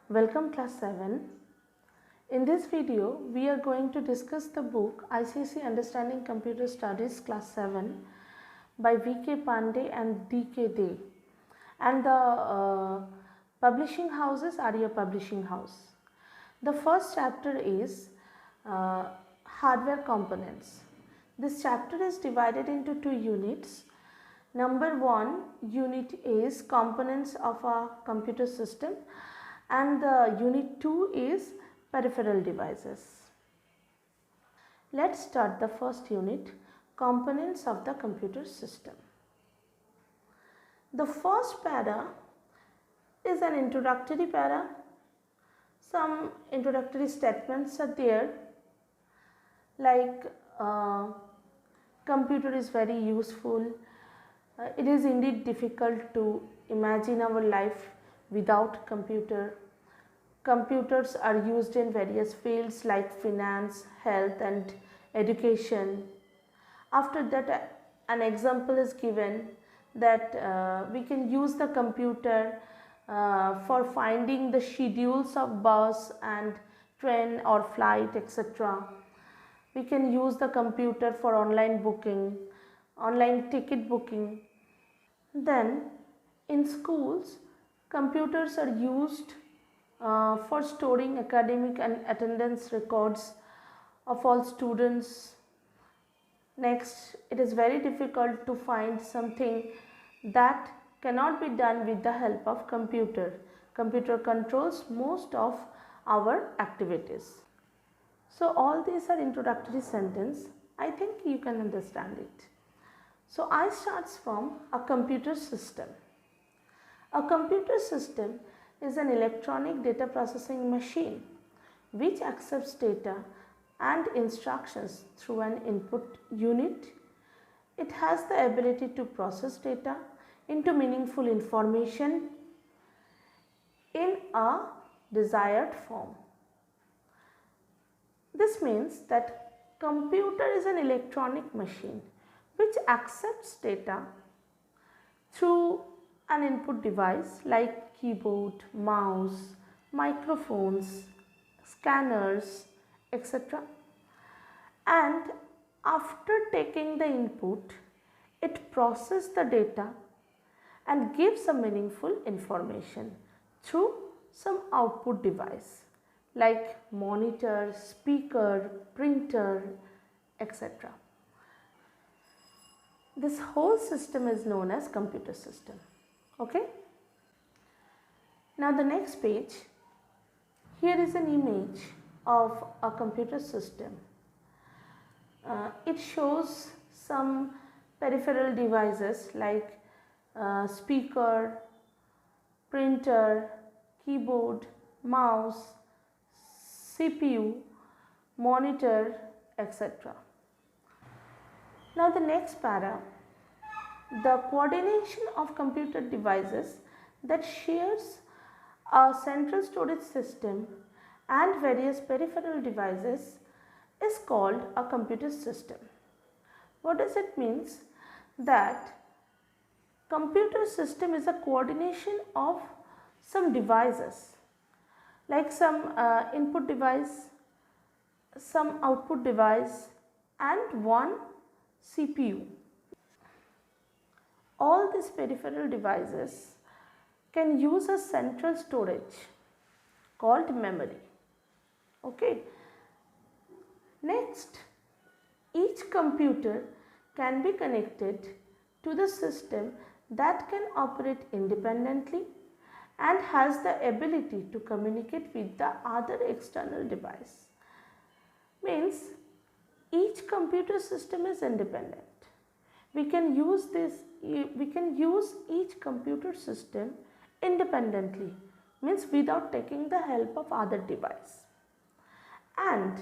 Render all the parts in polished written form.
Welcome class 7. In this video, we are going to discuss the book ICSE Understanding Computer Studies class 7 by V.K. Pandey and D.K. Dey, and the publishing house is Arya Publishing House. The first chapter is hardware components. This chapter is divided into two units. Number 1 unit is components of a computer system, and the unit 2 is peripheral devices. Let's start the first unit, components of the computer system. The first para is an introductory para. Some introductory statements are there, like computer is very useful. It is indeed difficult to imagine our life without computer. Computers are used in various fields like finance, health and education. After that, an example is given that we can use the computer for finding the schedules of bus and train or flight, etc. We can use the computer for online booking, online ticket booking. Then in schools, computers are used for storing academic and attendance records of all students. Next, it is very difficult to find something that cannot be done with the help of computer. Computer controls most of our activities. So all these are introductory sentence. I think you can understand it. So I starts from a computer system. A computer system is an electronic data processing machine which accepts data and instructions through an input unit. It has the ability to process data into meaningful information in a desired form. This means that computer is an electronic machine which accepts data through an input device like keyboard, mouse, microphones, scanners, etc. And after taking the input, it processes the data and gives a meaningful information through some output device like monitor, speaker, printer, etc. This whole system is known as computer system. Okay. Now the next page, here is an image of a computer system. It shows some peripheral devices like speaker, printer, keyboard, mouse, CPU, monitor, etc. Now the next para, the coordination of computer devices that shares a central storage system and various peripheral devices is called a computer system. What does it mean? That computer system is a coordination of some devices like some input device, some output device and one CPU. All these peripheral devices can use a central storage called memory. Okay. Next, each computer can be connected to the system that can operate independently and has the ability to communicate with the other external device. Means each computer system is independent. We can use each computer system independently, means without taking the help of other device, and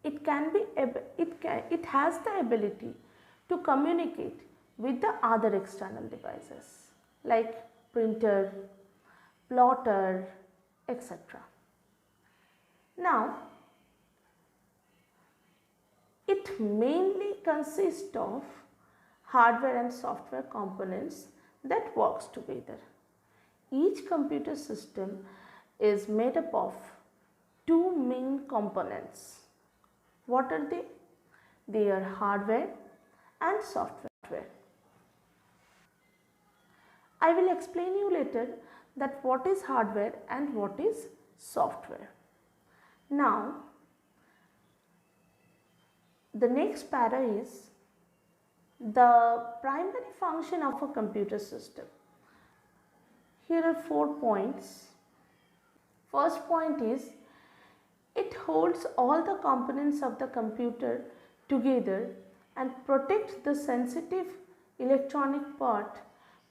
it has the ability to communicate with the other external devices like printer, plotter, etc. Now it mainly consists of hardware and software components that works together. Each computer system is made up of two main components. What are they? They are hardware and software. I will explain you later that what is hardware and what is software. Now, the next para is the primary function of a computer system. Here are 4 points. First point is it holds all the components of the computer together and protects the sensitive electronic part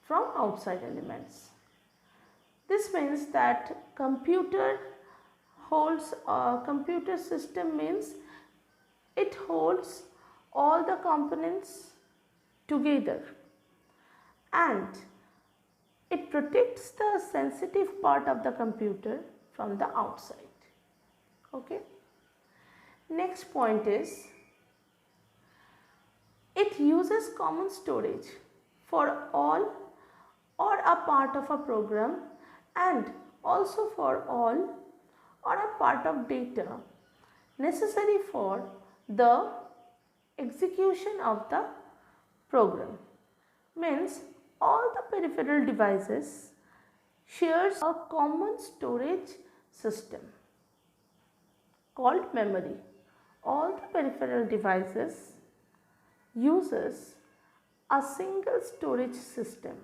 from outside elements. This means that computer system means it holds all the components together and it protects the sensitive part of the computer from the outside. Okay. Next point is it uses common storage for all or a part of a program and also for all or a part of data necessary for the execution of the program. Means all the peripheral devices shares a common storage system called memory. All the peripheral devices uses a single storage system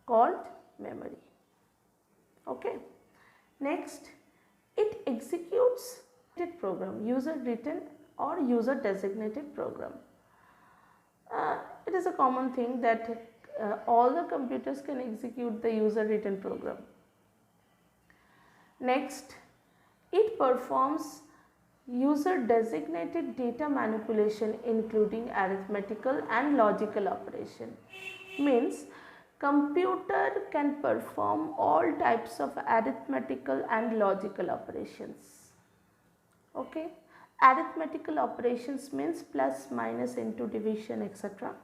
called memory. Okay. Next, it executes a program, user written or user designated program. It is a common thing that all the computers can execute the user written program. Next, it performs user designated data manipulation including arithmetical and logical operation. Means computer can perform all types of arithmetical and logical operations. Okay. Arithmetical operations means plus, minus, into, division, etc.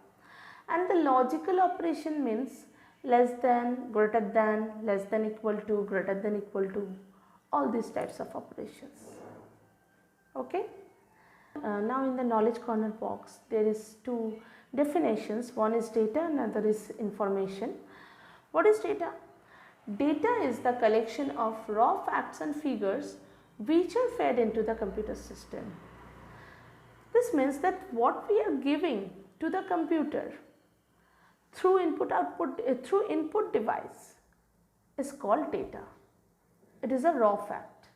And the logical operation means less than, greater than, less than equal to, greater than equal to, all these types of operations. Okay. Now in the knowledge corner box there is two definitions. One is data and another is information. What is data? Data is the collection of raw facts and figures which are fed into the computer system. This means that what we are giving to the computer through input device is called data. It is a raw fact,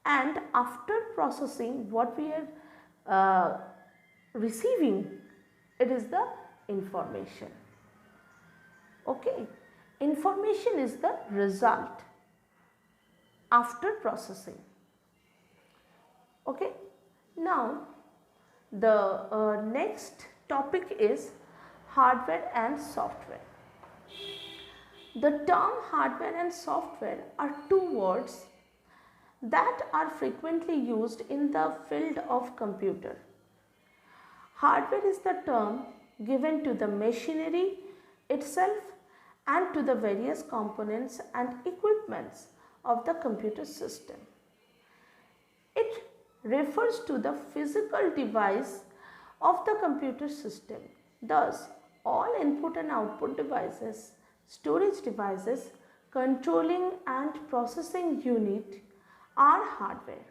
and after processing what we are receiving, it is the information. Okay, information is the result after processing. Okay, now the next topic is hardware and software. The term hardware and software are two words that are frequently used in the field of computer. Hardware is the term given to the machinery itself and to the various components and equipments of the computer system. It refers to the physical device of the computer system. Thus, all input and output devices, storage devices, controlling and processing unit are hardware.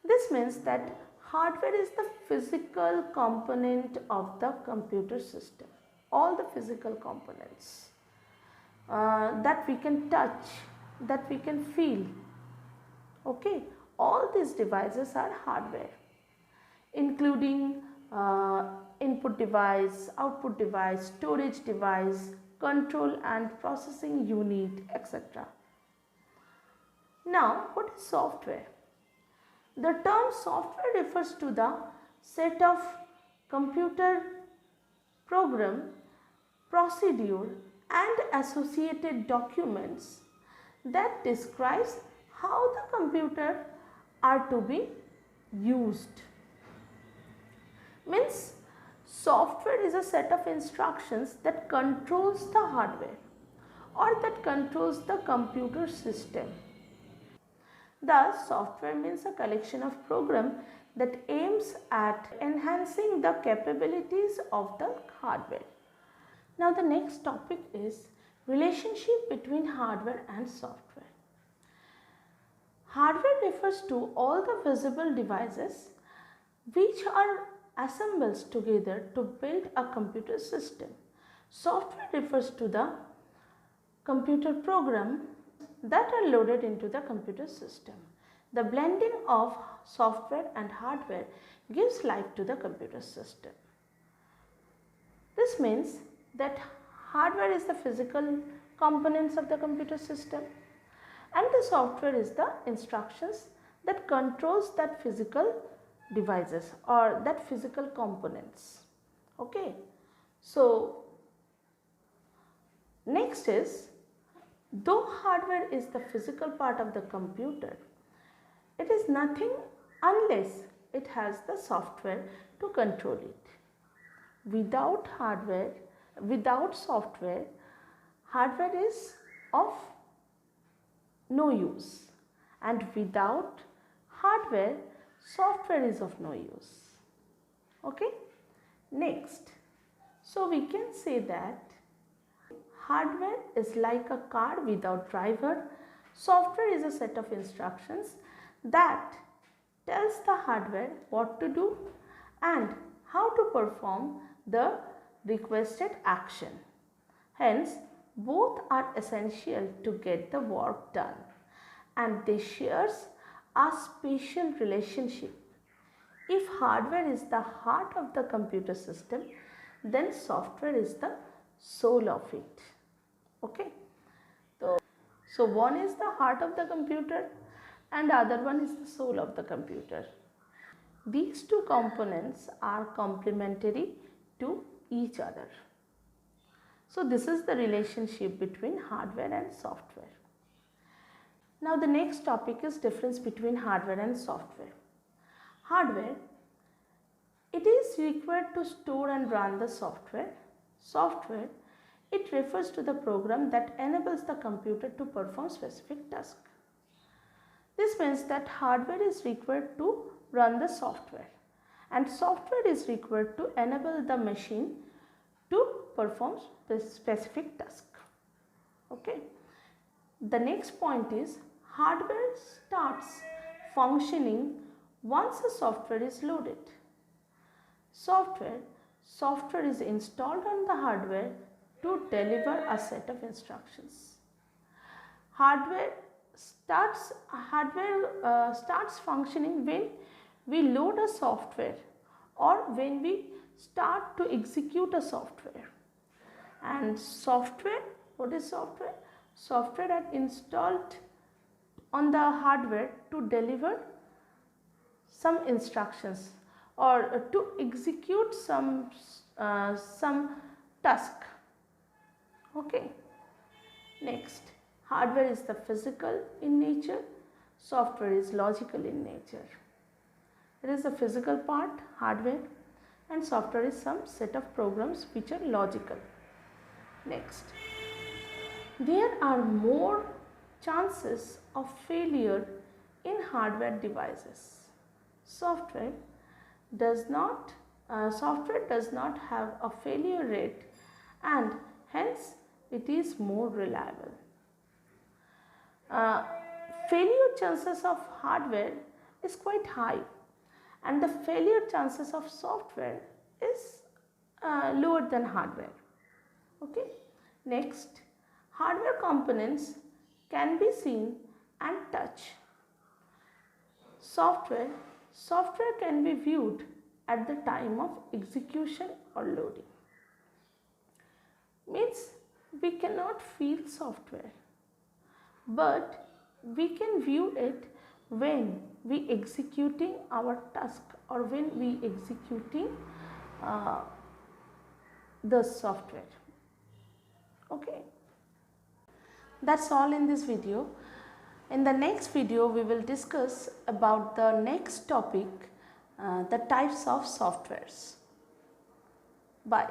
This means that hardware is the physical component of the computer system. All the physical components that we can touch, that we can feel. Okay, all these devices are hardware, including input device, output device, storage device, control and processing unit, etc. Now, what is software? The term software refers to the set of computer program, procedure and associated documents that describes how the computer are to be used. Means software is a set of instructions that controls the hardware or that controls the computer system. Thus, software means a collection of programs that aims at enhancing the capabilities of the hardware. Now, the next topic is relationship between hardware and software. Hardware refers to all the visible devices which are assembled together to build a computer system. Software refers to the computer program that are loaded into the computer system. The blending of software and hardware gives life to the computer system. This means that hardware is the physical components of the computer system and the software is the instructions that controls that physical devices or that physical components. Okay. So, next is, though hardware is the physical part of the computer, it is nothing unless it has the software to control it. Without software, hardware is of no use, and without hardware, software is of no use. Okay. Next, so we can say that hardware is like a car without driver. Software is a set of instructions that tells the hardware what to do and how to perform the requested action. Hence, both are essential to get the work done and they share a special relationship. If hardware is the heart of the computer system, then software is the soul of it. Okay. So one is the heart of the computer and other one is the soul of the computer. These two components are complementary to each other. So this is the relationship between hardware and software. Now the next topic is difference between hardware and software. Hardware, it is required to store and run the software. Software, it refers to the program that enables the computer to perform specific task. This means that hardware is required to run the software and software is required to enable the machine to perform specific task. Okay. The next point is hardware starts functioning once the software is loaded. Software is installed on the hardware to deliver a set of instructions. Hardware starts functioning when we load a software or when we start to execute a software. And software, what is software? Software are installed on the hardware to deliver some instructions or to execute some task. Okay. Next, hardware is the physical in nature, software is logical in nature. It is the physical part, hardware, and software is some set of programs which are logical. Next, there are more chances of failure in hardware devices. Software does not have a failure rate and hence it is more reliable. Failure chances of hardware is quite high and the failure chances of software is lower than hardware. Okay. Next, hardware components can be seen and touched. Software can be viewed at the time of execution or loading. Means we cannot feel software, but we can view it when we executing our task or when we executing the software. Okay. That's all in this video. In the next video, we will discuss about the next topic, the types of softwares. Bye.